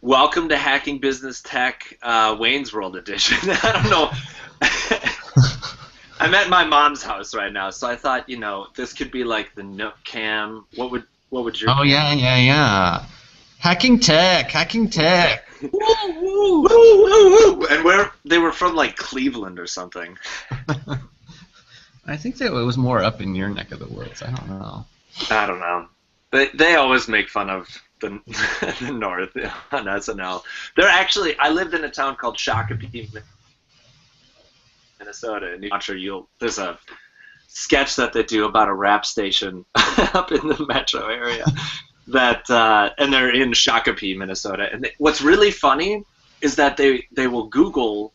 Welcome to Hacking Business Tech, Wayne's World edition. I don't know. I'm at my mom's house right now, so I thought, this could be like the Nook cam. What would your Oh cam yeah. Hacking tech. woo, woo, woo, woo, woo. And they were from like Cleveland or something. I think that it was more up in your neck of the woods. I don't know. I don't know. They always make fun of the North on SNL. I lived in a town called Shakopee, Minnesota, and I'm sure there's a sketch that they do about a rap station up in the metro area and they're in Shakopee, Minnesota. And what's really funny is that they will Google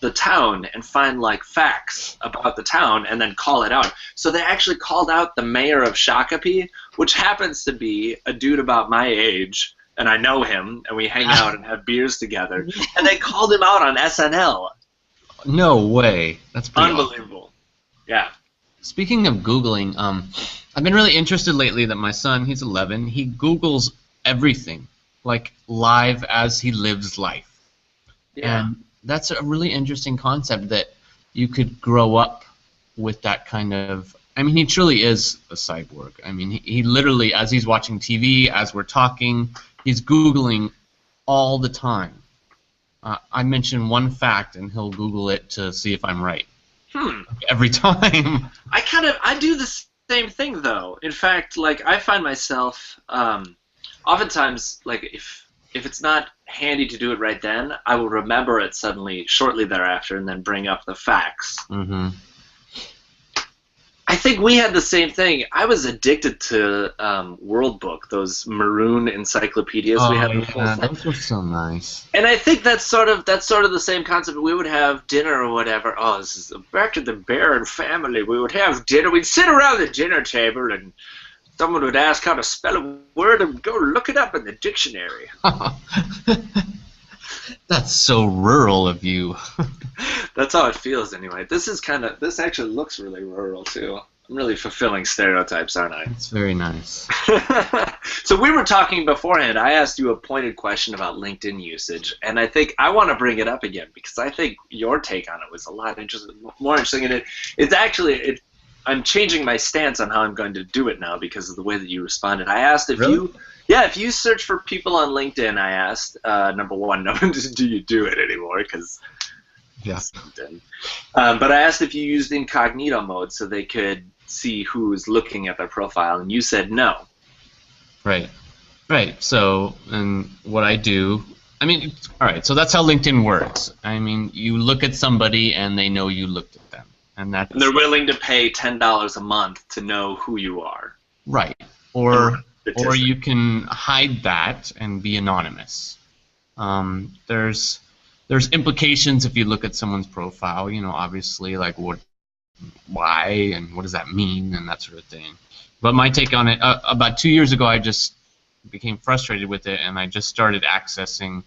the town and find like facts about the town and then call it out. So they actually called out the mayor of Shakopee, which happens to be a dude about my age, and I know him, and we hang out and have beers together. And they called him out on SNL. No way. That's pretty unbelievable. Awesome. Yeah. Speaking of Googling, I've been really interested lately that my son, he's 11, he Googles everything, like live as he lives life. Yeah. And that's a really interesting concept that you could grow up with that kind of. I mean, he truly is a cyborg. I mean, he literally, as he's watching TV, as we're talking, he's Googling all the time. I mention one fact, and he'll Google it to see if I'm right. Every time. I do the same thing, though. In fact, like, I find myself, oftentimes, like, if it's not handy to do it right then, I will remember it suddenly, shortly thereafter, and then bring up the facts. Mm-hmm. I think we had the same thing. I was addicted to World Book, those maroon encyclopedias we had before. Yeah, those were so nice. And I think that's sort of the same concept. We would have dinner or whatever. Oh, this is back to the Barron family. We would have dinner. We'd sit around the dinner table, and someone would ask how to spell a word, and go look it up in the dictionary. That's so rural of you. That's how it feels, anyway. This actually looks really rural too. I'm really fulfilling stereotypes, aren't I? It's very nice. So we were talking beforehand. I asked you a pointed question about LinkedIn usage, and I think I want to bring it up again because I think your take on it was a lot more interesting. And it's actually I'm changing my stance on how I'm going to do it now because of the way that you responded. I asked if if you search for people on LinkedIn, I asked, number one, do you do it anymore? Because LinkedIn. But I asked if you used incognito mode so they could see who's looking at their profile, and you said no. Right. So, and what I do, I mean, all right, so that's how LinkedIn works. I mean, you look at somebody and they know you looked at them. And they're willing to pay $10 a month to know who you are. Right. Or you can hide that and be anonymous. There's implications if you look at someone's profile, obviously, like why and what does that mean and that sort of thing. But my take on it, about 2 years ago, I just became frustrated with it, and I just started accessing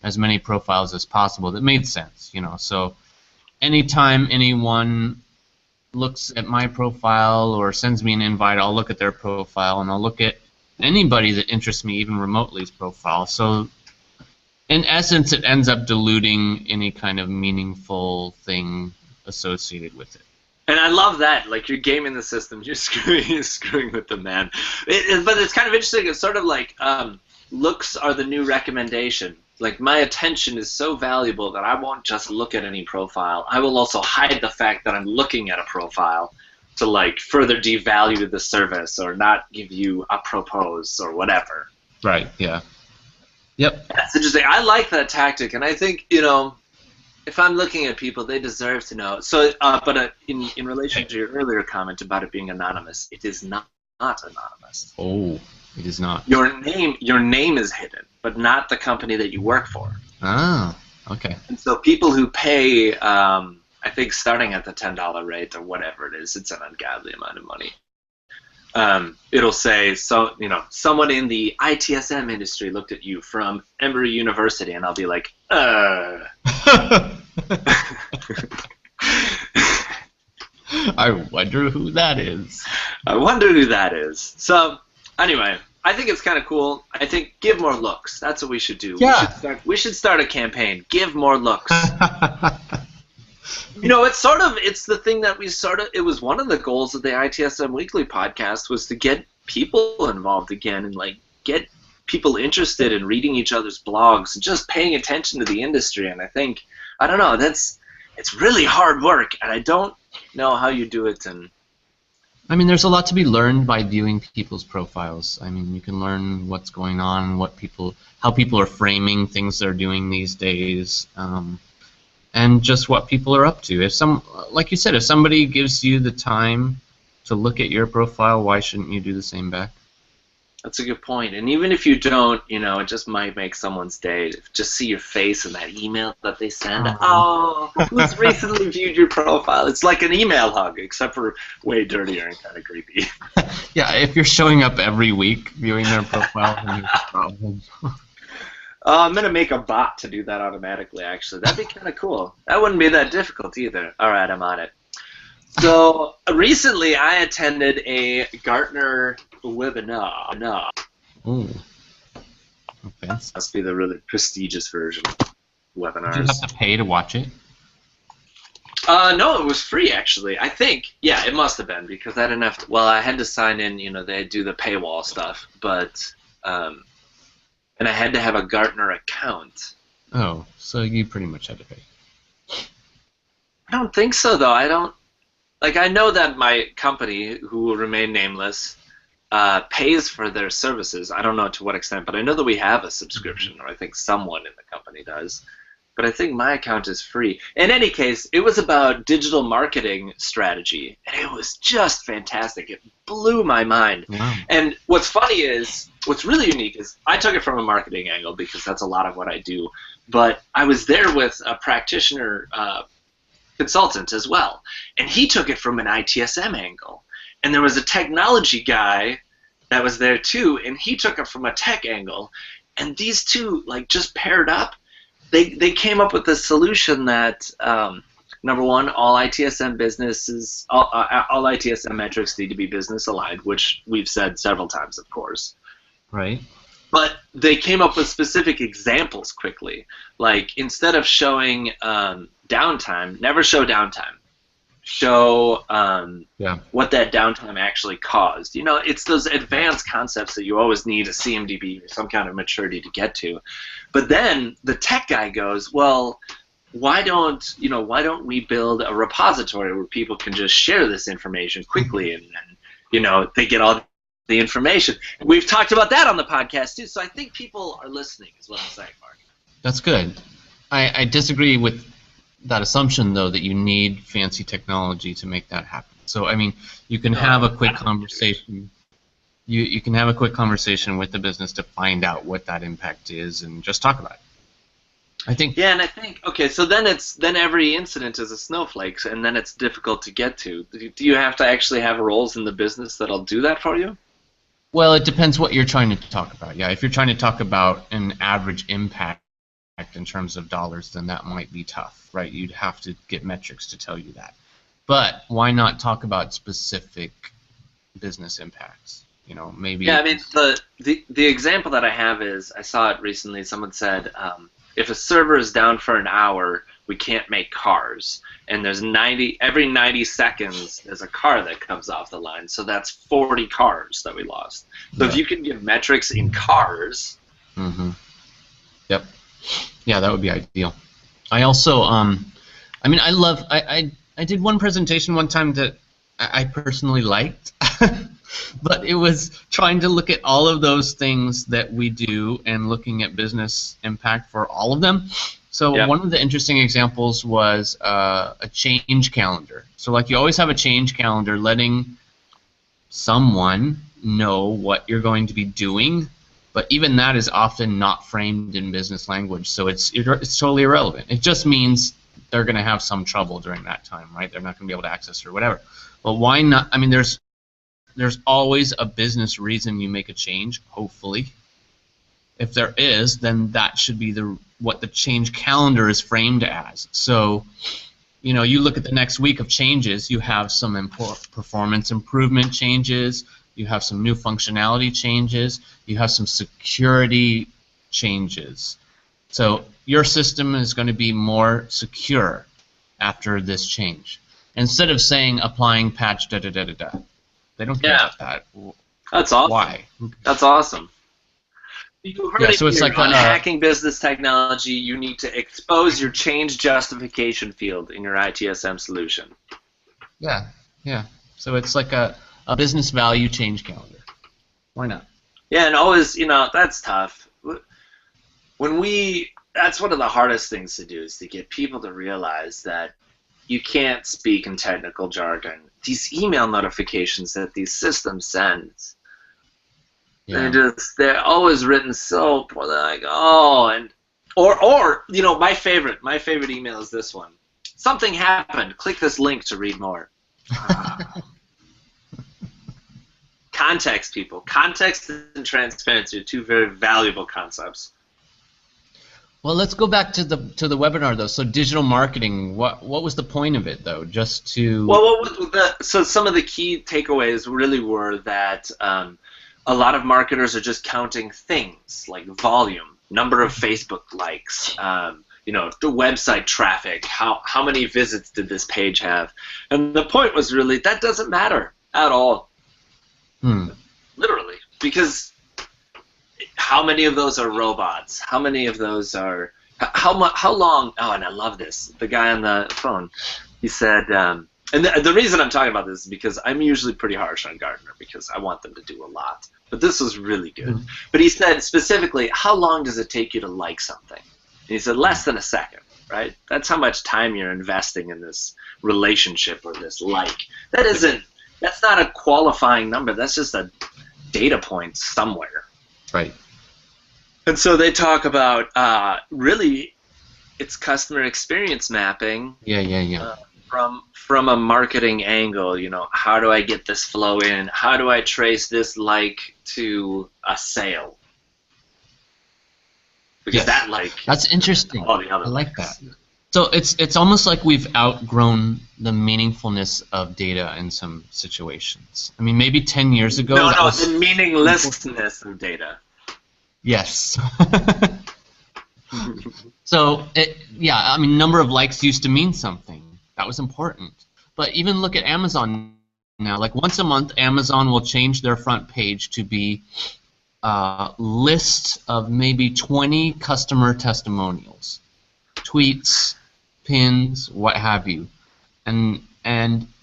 as many profiles as possible that made sense, So anytime anyone looks at my profile or sends me an invite, I'll look at their profile, and I'll look at anybody that interests me, even remotely's profile. So in essence, it ends up diluting any kind of meaningful thing associated with it. And I love that. Like, you're gaming the system. You're screwing with the man. But it's kind of interesting. It's sort of like looks are the new recommendation. Like, my attention is so valuable that I won't just look at any profile. I will also hide the fact that I'm looking at a profile to, like, further devalue the service or not give you a propose or whatever. Right, yeah. Yep. That's interesting. I like that tactic, and I think, if I'm looking at people, they deserve to know. So, but in relation to your earlier comment about it being anonymous, it is not anonymous. Oh, it is not. Your name is hidden, but not the company that you work for. Ah, okay. And so people who pay, I think starting at the $10 rate or whatever it is, it's an ungodly amount of money. It'll say, someone in the ITSM industry looked at you from Emory University, and I'll be like, I wonder who that is. So, anyway, I think it's kind of cool. I think give more looks. That's what we should do. Yeah. We should start a campaign. Give more looks. You know, it's the thing that it was one of the goals of the ITSM Weekly podcast was to get people involved again and like get people interested in reading each other's blogs and just paying attention to the industry. And I don't know, it's really hard work, and I don't know how you do it. And I mean, there's a lot to be learned by viewing people's profiles. I mean, you can learn what's going on, how people are framing things they're doing these days, and just what people are up to. Like you said, if somebody gives you the time to look at your profile, why shouldn't you do the same back? That's a good point. And even if you don't, you know, it just might make someone's day to just see your face in that email that they send. Oh, who's recently viewed your profile? It's like an email hug, except for way dirtier and kind of creepy. Yeah, if you're showing up every week viewing their profile, then there's a problem. I'm going to make a bot to do that automatically, actually. That'd be kind of cool. That wouldn't be that difficult either. All right, I'm on it. So recently I attended a Gartner webinar. No. Ooh. Okay. Must be the really prestigious version of webinars. Did you have to pay to watch it? No, it was free actually. I think, yeah, it must have been because I didn't have to. Well, I had to sign in. You know, they do the paywall stuff, but and I had to have a Gartner account. Oh, so you pretty much had to pay. I don't think so, though. I don't. Like, I know that my company, who will remain nameless, pays for their services. I don't know to what extent, but I know that we have a subscription, or I think someone in the company does. But I think my account is free. In any case, it was about digital marketing strategy, and it was just fantastic. It blew my mind. Wow. And what's really unique is I took it from a marketing angle because that's a lot of what I do. But I was there with a practitioner consultant as well, and he took it from an ITSM angle. And there was a technology guy that was there too, and he took it from a tech angle. And these two like just paired up. They came up with a solution that number one, all ITSM businesses, all ITSM metrics need to be business aligned, which we've said several times, of course. Right. But they came up with specific examples quickly. Like instead of showing downtime, never show downtime. Show what that downtime actually caused. You know, it's those advanced concepts that you always need a CMDB or some kind of maturity to get to. But then the tech guy goes, well, why don't we build a repository where people can just share this information quickly and they get all the information. We've talked about that on the podcast too, so I think people are listening is what I'm saying, Mark. That's good. I disagree with that assumption, though, that you need fancy technology to make that happen. So, I mean, you can have a quick conversation. You can have a quick conversation with the business to find out what that impact is and just talk about it. I think. Yeah, and I think so then every incident is a snowflake, and then it's difficult to get to. Do you have to actually have roles in the business that'll do that for you? Well, it depends what you're trying to talk about. Yeah, if you're trying to talk about an average impact in terms of dollars, then that might be tough, right? You'd have to get metrics to tell you that. But why not talk about specific business impacts? You know, maybe. Yeah, I mean, the example that I have is I saw it recently. Someone said if a server is down for an hour, we can't make cars, and there's every 90 seconds there's a car that comes off the line, so that's 40 cars that we lost. So if you can give metrics in cars. Mm-hmm. Yep. Yeah, that would be ideal. I also, I mean, I did one presentation one time that I personally liked, but it was trying to look at all of those things that we do and looking at business impact for all of them. So one of the interesting examples was a change calendar. So like you always have a change calendar letting someone know what you're going to be doing. But even that is often not framed in business language, so it's totally irrelevant. It just means they're going to have some trouble during that time, right? They're not going to be able to access it or whatever. But why not? I mean, there's always a business reason you make a change, hopefully. If there is, then that should be what the change calendar is framed as. So, you look at the next week of changes, you have some performance improvement changes, you have some new functionality changes, you have some security changes. So your system is going to be more secure after this change. Instead of saying applying patch da da da da da. They don't care about that. That's awesome. Why? That's awesome. You heard it so it's here. like On hacking business technology, you need to expose your change justification field in your ITSM solution. Yeah. So it's like a business value change calendar. Why not? Yeah, and always, that's tough. That's one of the hardest things to do, is to get people to realize that you can't speak in technical jargon. These email notifications that these systems send, they're always written so poor. They're like, or my favorite email is this one. Something happened. Click this link to read more. Context, people. Context and transparency are two very valuable concepts. Well, let's go back to the webinar though. So digital marketing, what was the point of it though? Just to so some of the key takeaways really were that a lot of marketers are just counting things like volume, number of Facebook likes, the website traffic, how many visits did this page have, and the point was really that doesn't matter at all. Literally, because how many of those are robots? How many of those are how long? Oh, and I love this. The guy on the phone, he said, and the reason I'm talking about this is because I'm usually pretty harsh on Gartner because I want them to do a lot. But this was really good. But he said specifically, how long does it take you to like something? And he said less than a second, right? That's how much time you're investing in this relationship or this like. That's not a qualifying number. That's just a data point somewhere. Right. And so they talk about really it's customer experience mapping. From a marketing angle, how do I get this flow in? How do I trace this like to a sale? Because that's interesting. All the other I like that. So it's almost like we've outgrown the meaningfulness of data in some situations. I mean, maybe 10 years ago. The meaninglessness of data. Yes. So number of likes used to mean something. That was important. But even look at Amazon now. Like once a month, Amazon will change their front page to be a list of maybe 20 customer testimonials, tweets, pins, what have you, and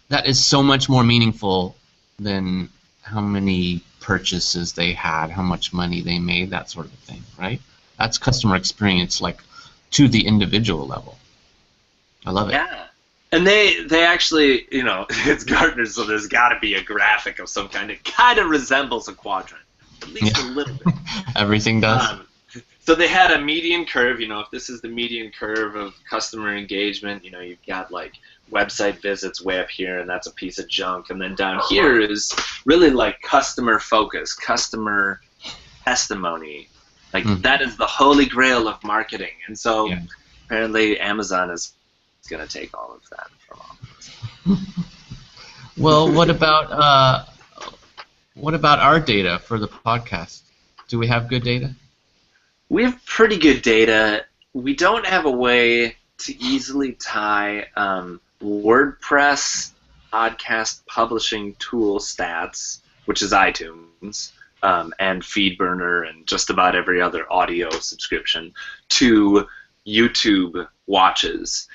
that is so much more meaningful than how many purchases they had, how much money they made, that sort of thing, right? That's customer experience, like to the individual level. I love it. Yeah, and they actually, it's Gartner, so there's got to be a graphic of some kind. It kind of resembles a quadrant, at least a little bit. Everything does. So they had a median curve, if this is the median curve of customer engagement, you've got like website visits way up here, and that's a piece of junk. And then down here is really like customer focus, customer testimony. Like that is the holy grail of marketing. And so apparently Amazon is going to take all of that from all of us. Well, what about our data for the podcast? Do we have good data? We have pretty good data. We don't have a way to easily tie WordPress podcast publishing tool stats, which is iTunes, and FeedBurner and just about every other audio subscription, to YouTube watches.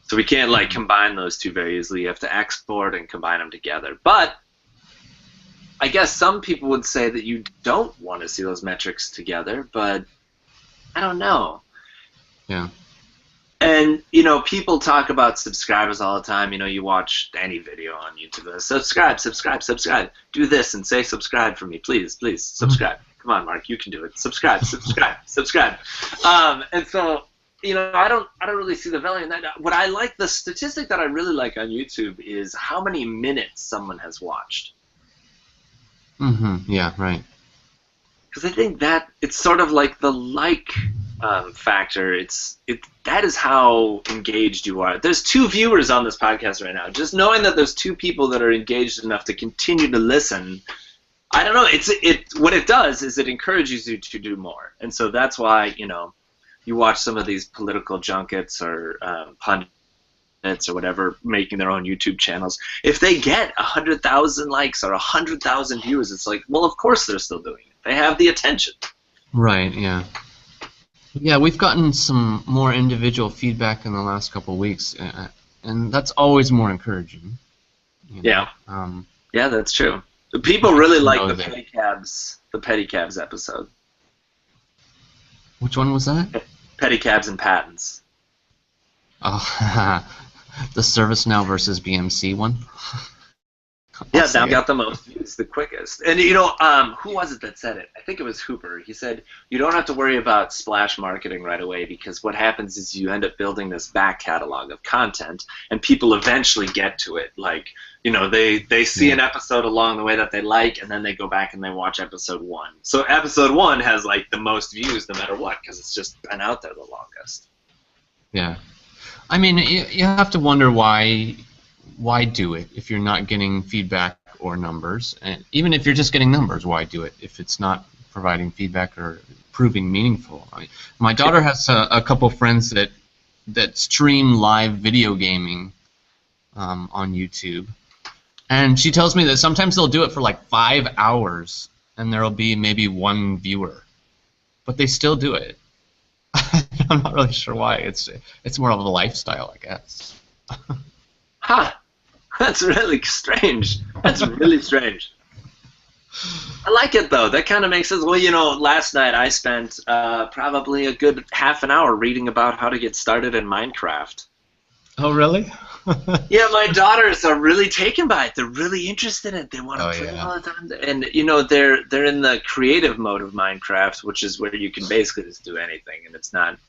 So we can't combine those two very easily. You have to export and combine them together. But I guess some people would say that you don't want to see those metrics together, but I don't know. Yeah. And, people talk about subscribers all the time. You watch any video on YouTube. Subscribe, subscribe, subscribe. Do this and say subscribe for me. Please, please, subscribe. Come on, Mark, you can do it. Subscribe, subscribe, subscribe. And so, I don't really see the value in that. What I like, the statistic that I really like on YouTube is how many minutes someone has watched. Yeah, right. Because I think that it's sort of like the factor. That is how engaged you are. There's 2 viewers on this podcast right now. Just knowing that there's 2 people that are engaged enough to continue to listen I don't know. What it does is it encourages you to do more, and so that's why you watch some of these political junkets or pundits or whatever making their own YouTube channels. If they get 100,000 likes or 100,000 views, it's like, well, of course they're still doing it. They have the attention. Right. Yeah. Yeah, we've gotten some more individual feedback in the last couple of weeks, and that's always more encouraging. Yeah. Yeah, that's true. People really like the pedicabs episode. Which one was that? Pedicabs and patents. Oh, the ServiceNow versus BMC one. Yeah, that got the most views, the quickest. And who was it that said it? I think it was Hooper. He said, you don't have to worry about splash marketing right away, because what happens is you end up building this back catalog of content, and people eventually get to it. Like, they see an episode along the way that they like, and then they go back and they watch episode 1. So episode 1 has like the most views no matter what, because it's just been out there the longest. Yeah. I mean, you have to wonder why do it if you're not getting feedback or numbers? And even if you're just getting numbers, why do it if it's not providing feedback or proving meaningful? My daughter has a couple friends that stream live video gaming on YouTube, and she tells me that sometimes they'll do it for like 5 hours, and there'll be maybe 1 viewer, but they still do it. I'm not really sure why. It's more of a lifestyle, I guess. Huh. That's really strange. That's really strange. I like it, though. That kind of makes sense. Well, last night I spent probably a good half an hour reading about how to get started in Minecraft. Oh, really? Yeah, my daughters are really taken by it. They're really interested in it. They want to play all the time. And, they're in the creative mode of Minecraft, which is where you can basically just do anything, and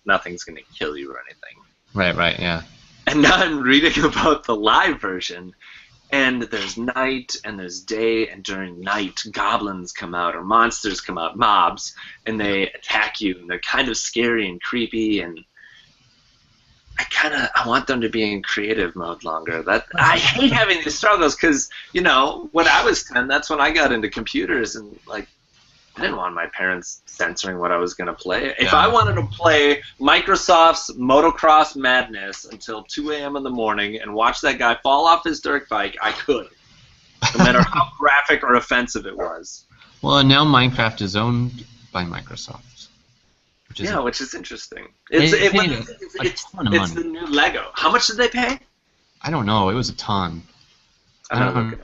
nothing's going to kill you or anything. Right, yeah. And now I'm reading about the live version, and there's night and there's day, and during night, goblins come out or monsters come out, mobs, and they attack you, and they're kind of scary and creepy, and I want them to be in creative mode longer. I hate having these struggles because, when I was 10, that's when I got into computers, and I didn't want my parents censoring what I was going to play. Yeah. If I wanted to play Microsoft's Motocross Madness until 2 a.m. in the morning and watch that guy fall off his dirt bike, I could, no matter how graphic or offensive it was. Well, and now Minecraft is owned by Microsoft. Which is interesting. It's the new Lego. How much did they pay? I don't know. It was a ton. I don't know.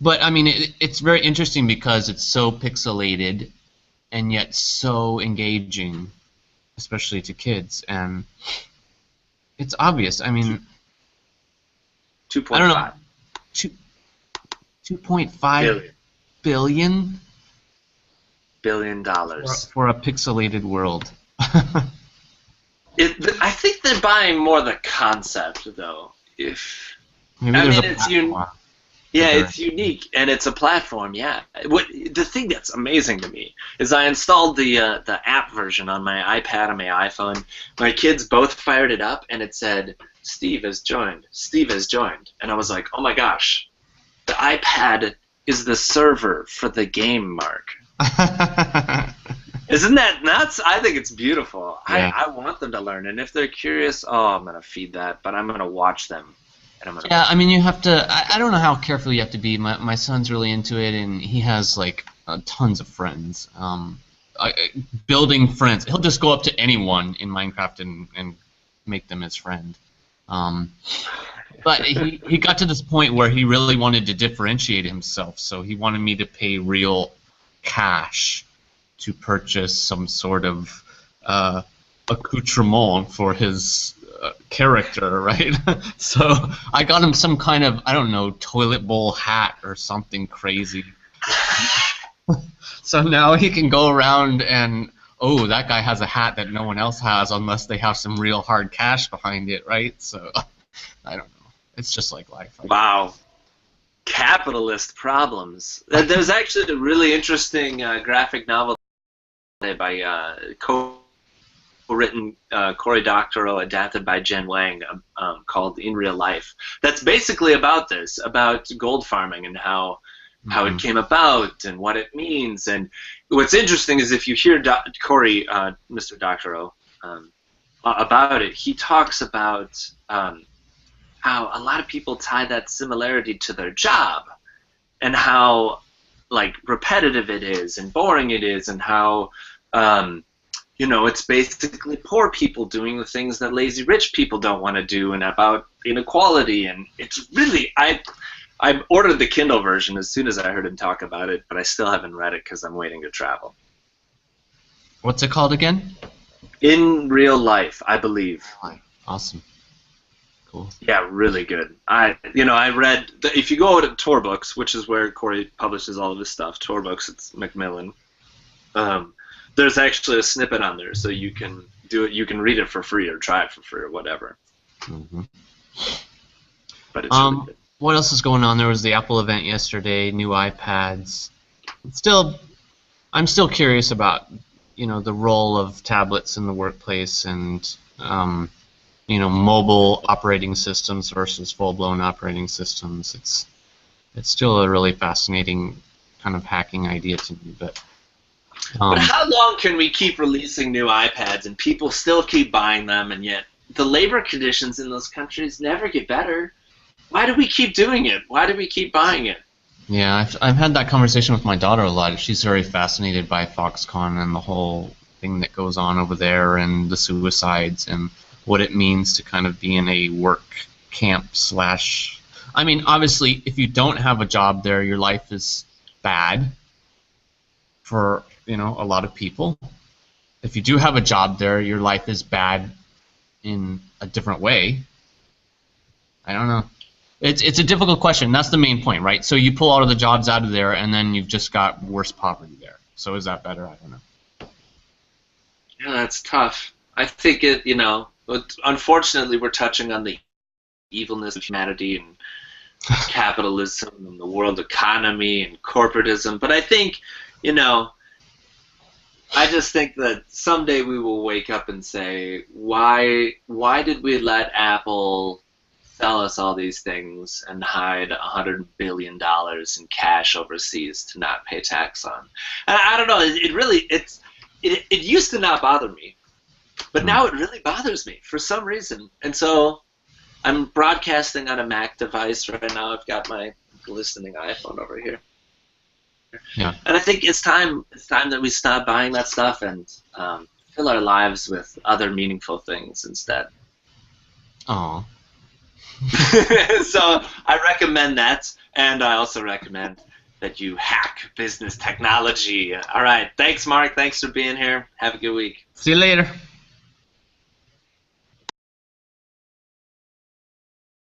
But, I mean, it's very interesting because it's so pixelated and yet so engaging, especially to kids. And it's obvious. I mean, 2.5. I don't know. 2.5 billion? $billion dollars for a pixelated world. I think they're buying more the concept, though. It's unique, and it's a platform. Yeah. The thing that's amazing to me is I installed the app version on my iPad and my iPhone. My kids both fired it up, and it said, "Steve has joined. Steve has joined." And I was like, "Oh my gosh, the iPad is the server for the game, Mark." Isn't that nuts? I think it's beautiful. Yeah. I want them to learn, and if they're curious, I'm gonna feed that, but I'm gonna watch them. Yeah, I mean, you have to. I don't know how careful you have to be. My son's really into it, and he has tons of friends. Building friends. He'll just go up to anyone in Minecraft and make them his friend. But he got to this point where he really wanted to differentiate himself, so he wanted me to pay real cash to purchase some sort of accoutrement for his character, right? So I got him some kind of, I don't know, toilet bowl hat or something crazy. So now he can go around and, that guy has a hat that no one else has unless they have some real hard cash behind it, right? So I don't know. It's just like life. Wow. Capitalist problems. There's actually a really interesting graphic novel by co-written Cory Doctorow, adapted by Jen Wang, called In Real Life. That's basically about this, about gold farming and how how it came about and what it means. And what's interesting is if you hear Corey, Mr. Dr. O, about it, he talks about how a lot of people tie that similarity to their job and how like repetitive it is and boring it is, and how you know, it's basically poor people doing the things that lazy rich people don't want to do, and about inequality. And it's really, I ordered the Kindle version as soon as I heard him talk about it, but I still haven't read it because I'm waiting to travel. What's it called again? In Real Life, I believe. Awesome. Cool. Yeah, really good. I read, if you go to Tor Books, which is where Corey publishes all of his stuff, Tor Books, it's Macmillan. There's actually a snippet on there, so you can do it. You can read it for free or try it for free or whatever. Mm-hmm. But it's really good. What else is going on? There was the Apple event yesterday, new iPads. I'm still curious about, you know, the role of tablets in the workplace and, you know, mobile operating systems versus full-blown operating systems. It's still a really fascinating kind of hacking idea to me, but how long can we keep releasing new iPads and people still keep buying them, and yet the labor conditions in those countries never get better? Why do we keep doing it? Why do we keep buying it? Yeah, I've had that conversation with my daughter a lot. She's very fascinated by Foxconn and the whole thing that goes on over there, and the suicides, and what it means to kind of be in a work camp slash... I mean, obviously, if you don't have a job there, your life is bad for, you know, a lot of people. If you do have a job there, your life is bad in a different way. I don't know. It's a difficult question. That's the main point, right? So you pull all of the jobs out of there, and then you've just got worse poverty there. So is that better? I don't know. Yeah, that's tough. I think it, you know, unfortunately we're touching on the evilness of humanity and capitalism and the world economy and corporatism. But I think, you know, I just think that someday we will wake up and say, why did we let Apple sell us all these things and hide $100 billion in cash overseas to not pay tax on? And I don't know. It used to not bother me, but now it really bothers me for some reason. And so I'm broadcasting on a Mac device right now. I've got my glistening iPhone over here. Yeah. And I think it's time that we stop buying that stuff and fill our lives with other meaningful things instead. Aw. So I recommend that, and I also recommend that you hack business technology. All right. Thanks, Mark. Thanks for being here. Have a good week. See you later.